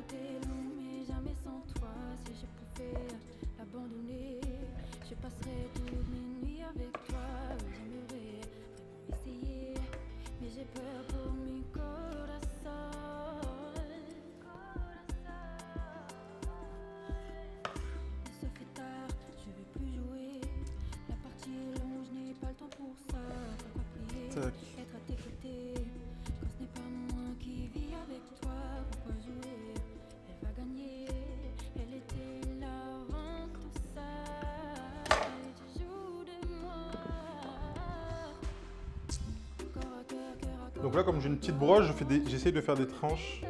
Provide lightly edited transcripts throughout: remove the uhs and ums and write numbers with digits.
route est longue, mais jamais sans toi. Si je pouvais l'abandonner, je passerais toutes mes nuits avec toi. Oui, j'aimerais vraiment essayer, mais j'ai peur pour mi corazón. Il se fait tard, je vais plus jouer. La partie est longue, je n'ai pas le temps pour ça. Pourquoi prier, Tac. être à tes côtés, quand ce n'est pas moi qui vis avec toi. Pourquoi jouer, elle va gagner. Elle était là avant tout ça. Et tu joues de moi. Corps à cœur, cœur à corps. Donc là, comme j'ai une petite broche, j'essaye de faire des tranches.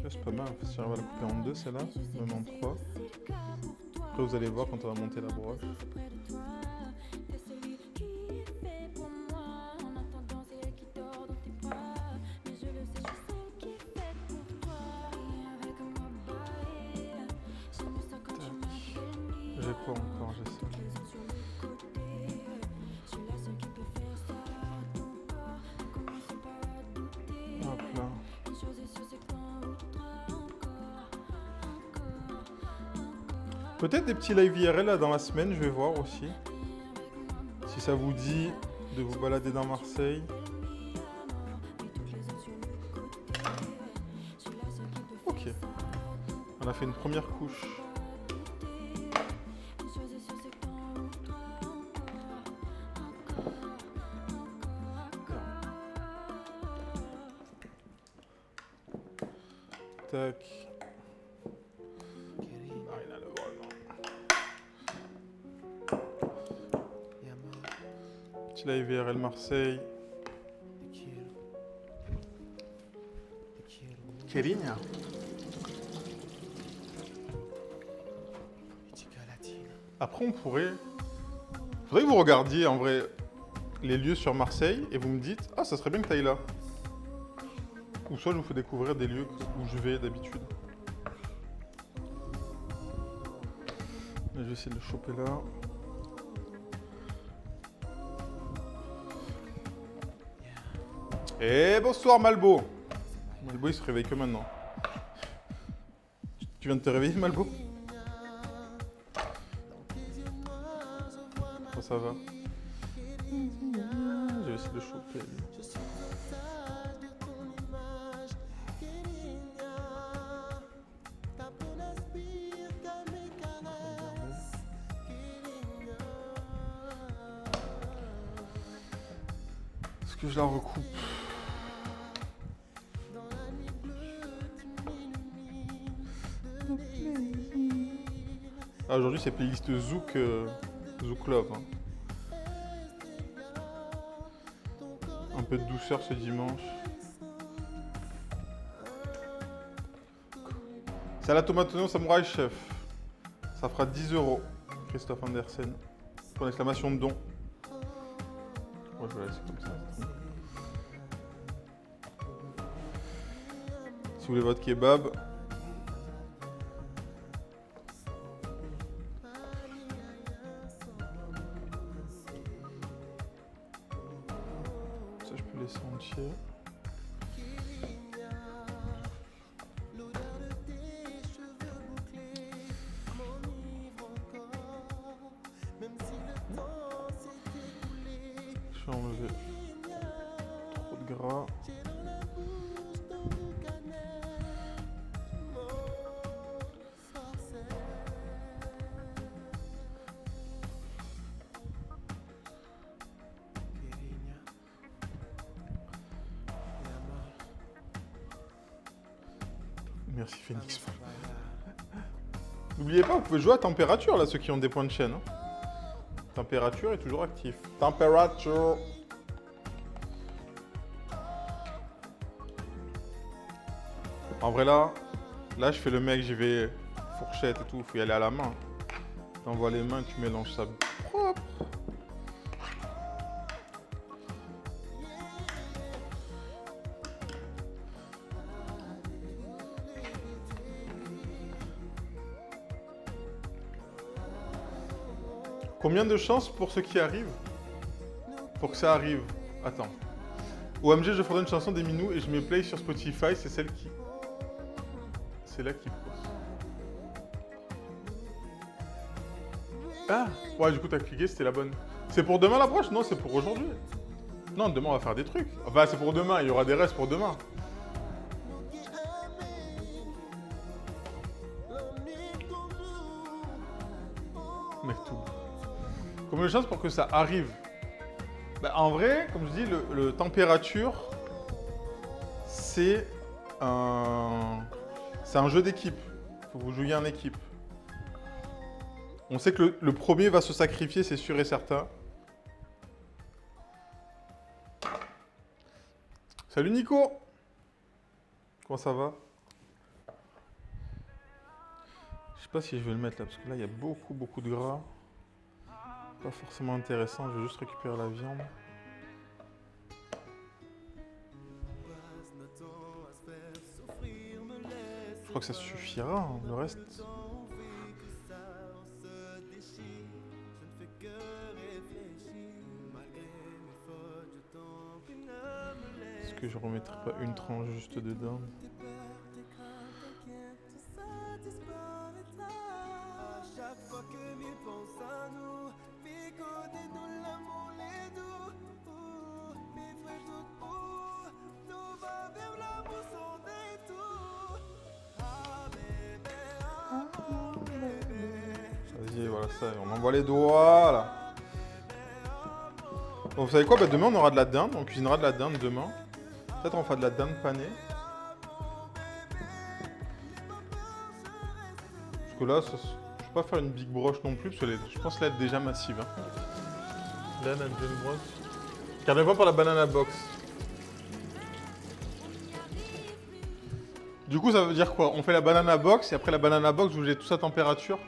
Là, c'est pas mal. Si j'arrive à la couper en deux, celle-là, même en trois. Après, vous allez voir quand on va monter la broche. J'ai pas encore, j'essaie. Hop là. Peut-être des petits live IRL là dans la semaine, je vais voir aussi. Si ça vous dit de vous balader dans Marseille. Ok. On a fait une première couche. Tac. Ah, il a le vol, non. Petit live VRL Marseille. Querinha. Après, on pourrait... Faudrait que vous regardiez en vrai les lieux sur Marseille et vous me dites « Ah, ça serait bien que tu ailles là ». Ou soit je vous fais découvrir des lieux où je vais d'habitude. Je vais essayer de le choper là. Et bonsoir Malbo. Malbo il se réveille que maintenant. Tu viens de te réveiller Malbo? Comment ça va? Je vais essayer de le choper. Est-ce que je la recoupe? Ah, aujourd'hui c'est playlist Zouk, Zouk Love. Hein. Un peu de douceur ce dimanche. C'est à la tomate oignon samouraï chef. Ça fera 10 €. Christophe Andersen. Pour l'exclamation de don. Ouais, je vais la laisser comme ça. Si vous voulez votre kebab. Ça, je peux laisser entier. Je vais enlever trop de gras. Merci Phoenix. N'oubliez pas, vous pouvez jouer à température là, ceux qui ont des points de chaîne. Hein. Température est toujours actif. Température. En vrai là je fais le mec, j'y vais fourchette et tout, faut y aller à la main. T'envoies les mains, tu mélanges ça propre. Combien de chances pour ce qui arrive? Pour que ça arrive. Attends. OMG, je ferai une chanson des Minous et je mets play sur Spotify, c'est celle qui... C'est là qu'il pousse. Ah, ouais, du coup, t'as cliqué, c'était la bonne. C'est pour demain la broche? Non, c'est pour aujourd'hui. Non, demain, on va faire des trucs. Enfin, c'est pour demain, il y aura des restes pour demain. Mec, tout. Combien de chances pour que ça arrive? Bah, en vrai, comme je dis, le température, c'est un jeu d'équipe. Il faut que vous jouiez en équipe. On sait que le premier va se sacrifier, c'est sûr et certain. Salut Nico! Comment ça va? Je sais pas si je vais le mettre là, parce que là, il y a beaucoup de gras. Pas forcément intéressant, je vais juste récupérer la viande. Je crois que ça suffira, hein, le reste. Est-ce que je remettrai pas une tranche juste dedans? Vas-y, voilà ça, on envoie les doigts là. Bon, vous savez quoi? Bah, demain on aura de la dinde, on cuisinera de la dinde demain. Peut-être on fera de la dinde panée. Parce que là, je ne vais pas faire une big broche non plus, parce que je pense qu'elle est déjà massive. Hein. Là, on a déjà une broche. Regardez-moi pour la banana box. Du coup, ça veut dire quoi? On fait la banana box et après la banana box, vous j'ai tout ça à température.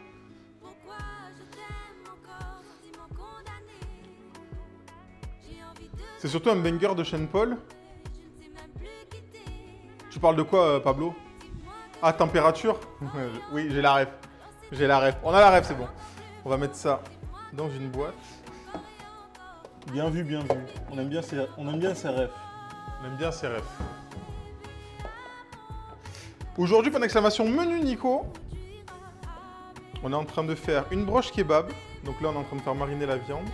C'est surtout un banger de Sean Paul. Tu parles de quoi, Pablo? Ah, température? Oui, j'ai la ref. J'ai la ref. On a la ref, c'est bon. On va mettre ça dans une boîte. Bien vu, bien vu. On aime bien ces refs. On aime bien ces refs. Aujourd'hui, point d'exclamation menu Nico. On est en train de faire une broche kebab. Donc là, on est en train de faire mariner la viande.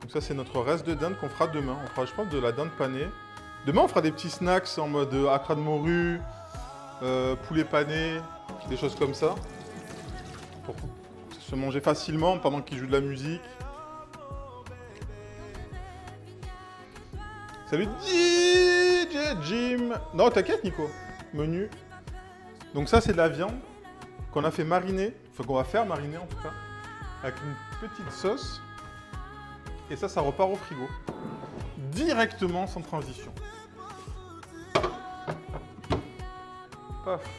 Donc ça, c'est notre reste de dinde qu'on fera demain. On fera, je pense, de la dinde panée. Demain, on fera des petits snacks en mode accra de morue, poulet pané, des choses comme ça. Pour se manger facilement pendant qu'il joue de la musique. Salut DJ Jim. Non, t'inquiète Nico. Menu. Donc ça, c'est de la viande qu'on a fait mariner. Enfin, qu'on va faire mariner en tout cas. Avec une petite sauce. Et ça repart au frigo. Directement, sans transition. Paf.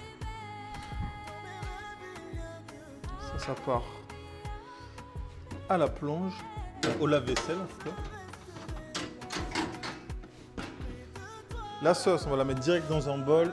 Ça part à la plonge. Au lave-vaisselle en tout cas. La sauce, on va la mettre direct dans un bol.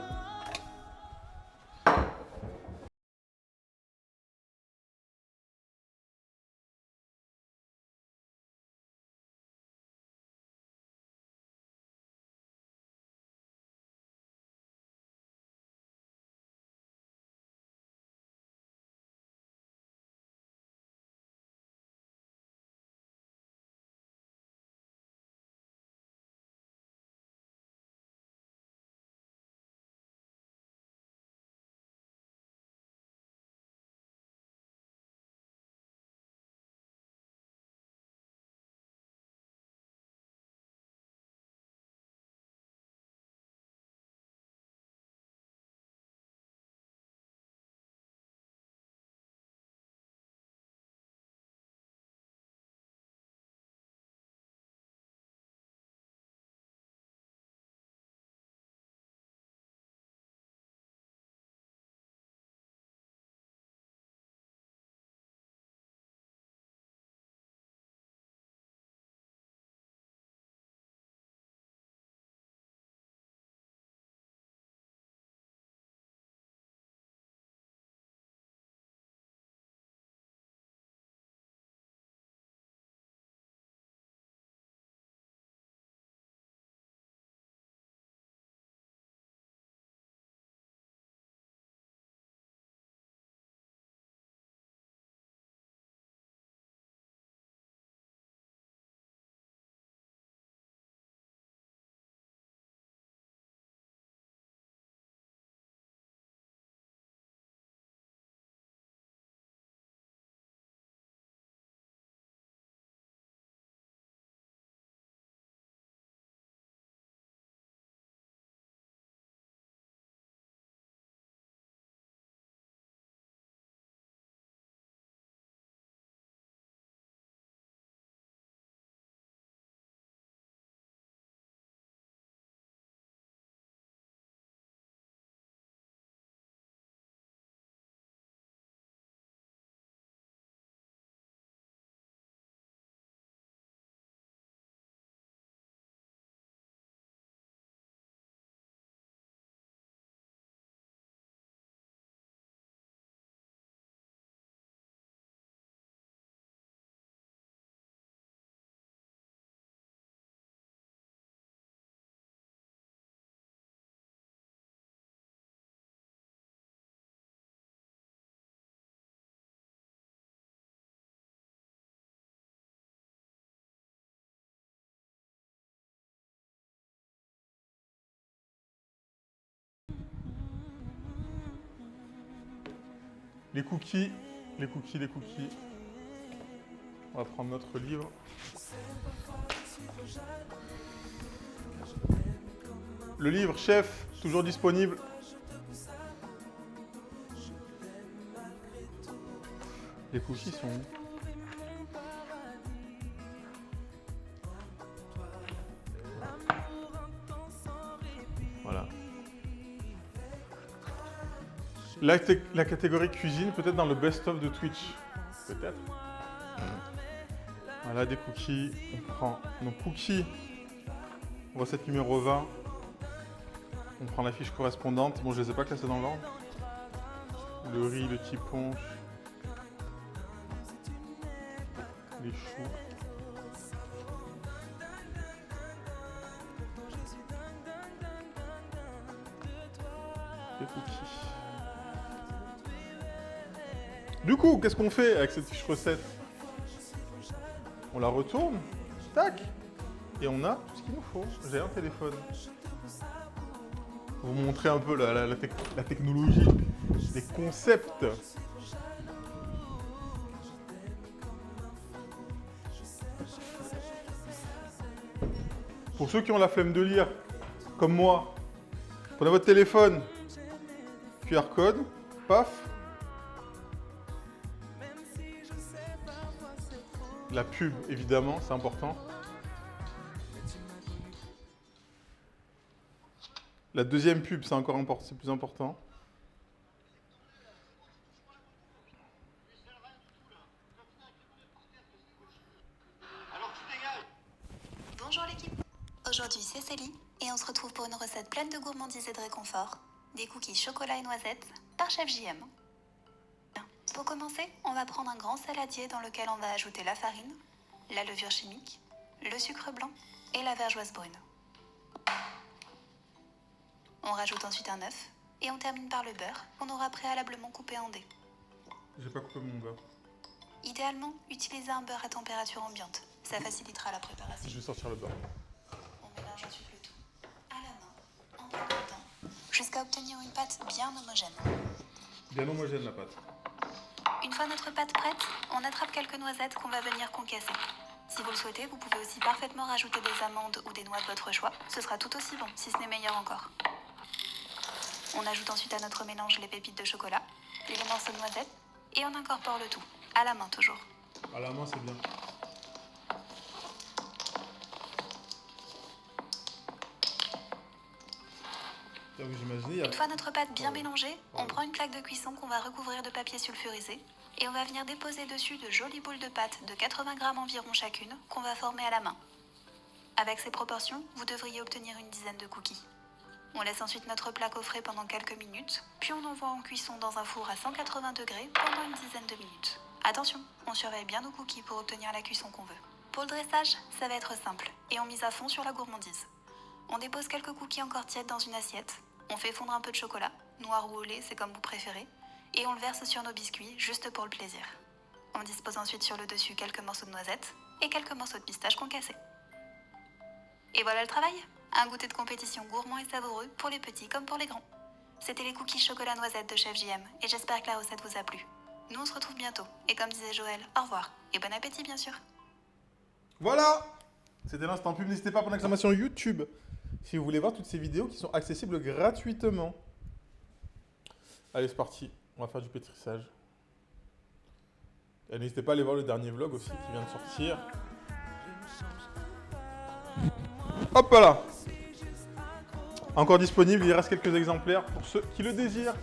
Les cookies, les cookies, les cookies. On va prendre notre livre. Le livre, chef, toujours disponible. Les cookies sont où? Voilà. La catégorie cuisine, peut-être dans le best-of de Twitch. Peut-être. Voilà, des cookies. On prend nos cookies. Recette numéro 20. On prend la fiche correspondante. Bon, je ne les ai pas classés dans l'ordre. Le riz, le tiponche. Les choux. Les cookies. Du coup, qu'est-ce qu'on fait avec cette fiche recette? On la retourne, tac, et on a tout ce qu'il nous faut. J'ai un téléphone. Pour vous montrer un peu la technologie, les concepts. Pour ceux qui ont la flemme de lire, comme moi, prenez votre téléphone, QR code, paf. La pub, évidemment, c'est important. La deuxième pub, c'est encore important, c'est plus important. Bonjour l'équipe. Aujourd'hui c'est Célie et on se retrouve pour une recette pleine de gourmandise et de réconfort. Des cookies chocolat et noisettes par Chef JM. Pour commencer, on va prendre un grand saladier dans lequel on va ajouter la farine, la levure chimique, le sucre blanc et la vergeoise brune. On rajoute ensuite un œuf et on termine par le beurre qu'on aura préalablement coupé en dés. J'ai pas coupé mon beurre. Idéalement, utilisez un beurre à température ambiante. Ça facilitera la préparation. Je vais sortir le beurre. On mélange ensuite le tout à la main, en prenant le temps, jusqu'à obtenir une pâte bien homogène. Bien homogène la pâte. Une fois notre pâte prête, on attrape quelques noisettes qu'on va venir concasser. Si vous le souhaitez, vous pouvez aussi parfaitement rajouter des amandes ou des noix de votre choix. Ce sera tout aussi bon, si ce n'est meilleur encore. On ajoute ensuite à notre mélange les pépites de chocolat, les morceaux de noisettes, et on incorpore le tout, à la main toujours. À la main, c'est bien. Vous imaginez, Une fois notre pâte bien mélangée, on prend une plaque de cuisson qu'on va recouvrir de papier sulfurisé et on va venir déposer dessus de jolies boules de pâte de 80 grammes environ chacune qu'on va former à la main. Avec ces proportions, vous devriez obtenir une dizaine de cookies. On laisse ensuite notre plaque au frais pendant quelques minutes, puis on envoie en cuisson dans un four à 180 degrés pendant une dizaine de minutes. Attention, on surveille bien nos cookies pour obtenir la cuisson qu'on veut. Pour le dressage, ça va être simple et on mise à fond sur la gourmandise. On dépose quelques cookies encore tièdes dans une assiette. On fait fondre un peu de chocolat, noir ou au lait, c'est comme vous préférez, et on le verse sur nos biscuits, juste pour le plaisir. On dispose ensuite sur le dessus quelques morceaux de noisettes et quelques morceaux de pistache concassés. Et voilà le travail! Un goûter de compétition gourmand et savoureux pour les petits comme pour les grands. C'était les cookies chocolat noisette de Chef JM, et j'espère que la recette vous a plu. Nous on se retrouve bientôt, et comme disait Joël, au revoir, et bon appétit bien sûr! Voilà! C'était l'instant pub, n'hésitez pas pour l'exclamation YouTube si vous voulez voir toutes ces vidéos qui sont accessibles gratuitement. Allez, c'est parti. On va faire du pétrissage. Et n'hésitez pas à aller voir le dernier vlog aussi qui vient de sortir. Hop là! Encore disponible, il reste quelques exemplaires pour ceux qui le désirent.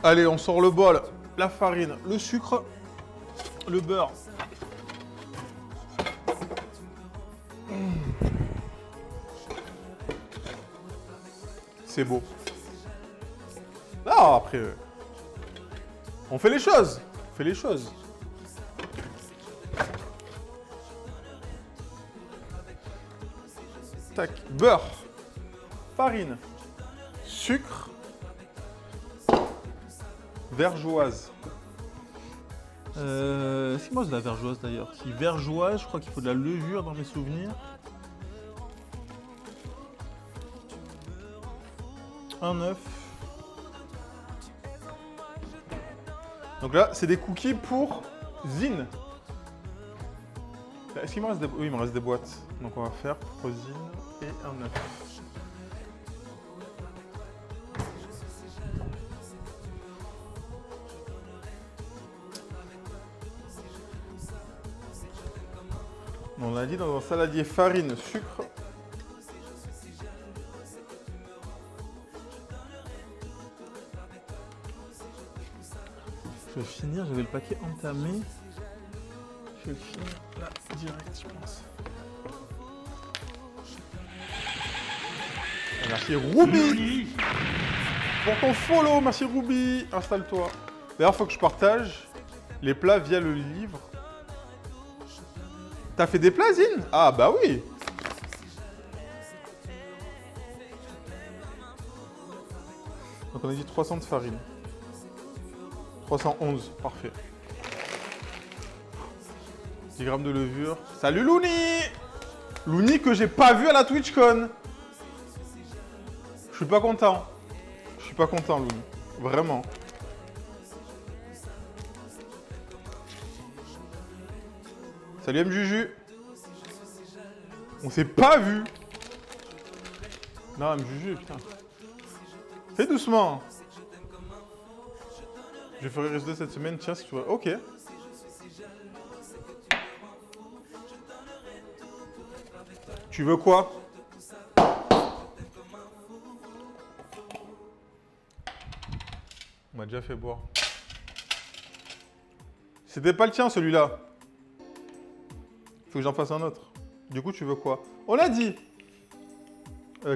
Allez, on sort le bol, la farine, le sucre, le beurre. C'est beau. Ah, après, on fait les choses. On fait les choses. Tac, beurre, farine, sucre, vergeoise. C'est moi de la vergeoise d'ailleurs. Si vergeoise, je crois qu'il faut de la levure dans mes souvenirs. Un œuf. Donc là, c'est des cookies pour Zine. Est-ce qu'il me reste des... Oui, il me reste des boîtes. Donc on va faire pour Zine et un œuf. On a dit dans un saladier farine, sucre. Je vais finir, j'avais le paquet entamé. Je vais le finir là, direct, je pense. Et merci Ruby pour ton follow, merci Ruby. Installe-toi. D'ailleurs, il faut que je partage les plats via le livre. T'as fait des plats, Zine? Ah bah oui. Donc on a dit 300 de farine. 311, parfait. 10 grammes de levure. Salut Louni! Louni que j'ai pas vu à la TwitchCon. Je suis pas content. Je suis pas content, Louni. Vraiment. Salut MJuju. On s'est pas vu. Non, MJuju, putain. Fais doucement. Je ferai reste de cette semaine, tiens, si tu vois. Ok. Tu veux quoi? On m'a déjà fait boire. C'était pas le tien, celui-là. Faut que j'en fasse un autre. Du coup, tu veux quoi? On a dit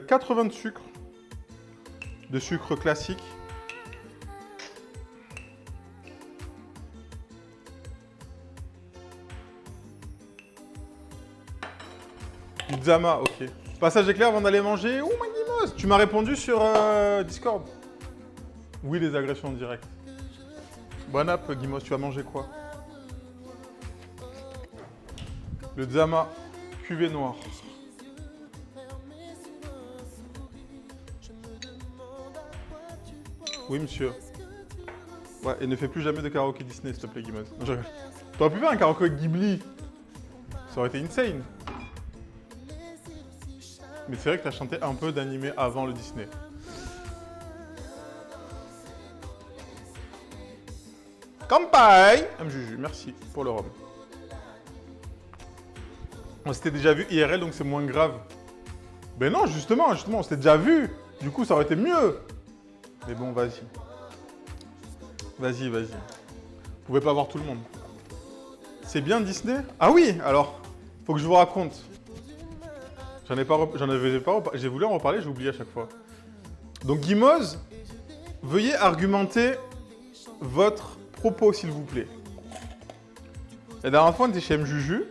80 de sucre. De sucre classique. Zama, ok. Passage éclair avant d'aller manger. Oh, Magimos, tu m'as répondu sur Discord. Oui, les agressions en direct. Bon app, Guimos, tu vas manger quoi? Le Zama, cuvée noire. Oui, monsieur. Ouais, et ne fais plus jamais de karaoké Disney, s'il te plaît, Guimos. T'aurais pu faire un karaoké Ghibli. Ça aurait été insane. Mais c'est vrai que t'as chanté un peu d'animé avant le Disney. Kampai! MJuju, merci pour le rhum. On s'était déjà vu IRL, donc c'est moins grave. Ben non, justement, on s'était déjà vu. Du coup, ça aurait été mieux. Mais bon, vas-y. Vas-y. Vous pouvez pas voir tout le monde. C'est bien Disney? Ah oui, alors, faut que je vous raconte. J'ai voulu en reparler, j'ai oublié à chaque fois. Donc Guimos, veuillez argumenter votre propos, s'il vous plaît. La dernière fois, on était chez MJuju,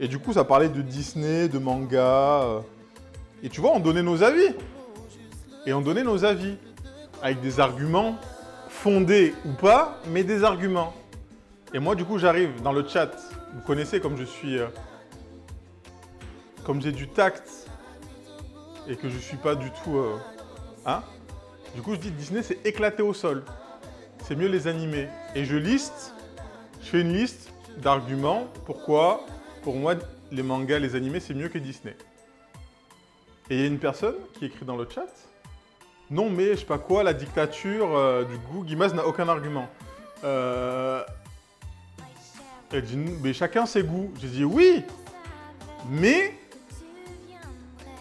et du coup, ça parlait de Disney, de manga. Et tu vois, on donnait nos avis. Et on donnait nos avis. Avec des arguments fondés ou pas, mais des arguments. Et moi, du coup, j'arrive dans le chat. Vous connaissez comme je suis... Comme j'ai du tact et que je suis pas du tout... hein? Du coup, je dis Disney, c'est éclaté au sol. C'est mieux les animés. Et je fais une liste d'arguments pourquoi, pour moi, les mangas, les animés, c'est mieux que Disney. Et il y a une personne qui écrit dans le chat, non mais, je sais pas quoi, la dictature, du coup, Guimaz n'a aucun argument. Elle dit, mais chacun ses goûts. J'ai dit, oui, mais...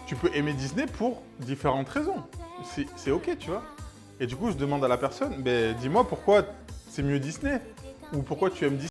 Tu peux aimer Disney pour différentes raisons. C'est ok, tu vois. Et du coup, je demande à la personne, ben, dis-moi pourquoi c'est mieux Disney ou pourquoi tu aimes Disney.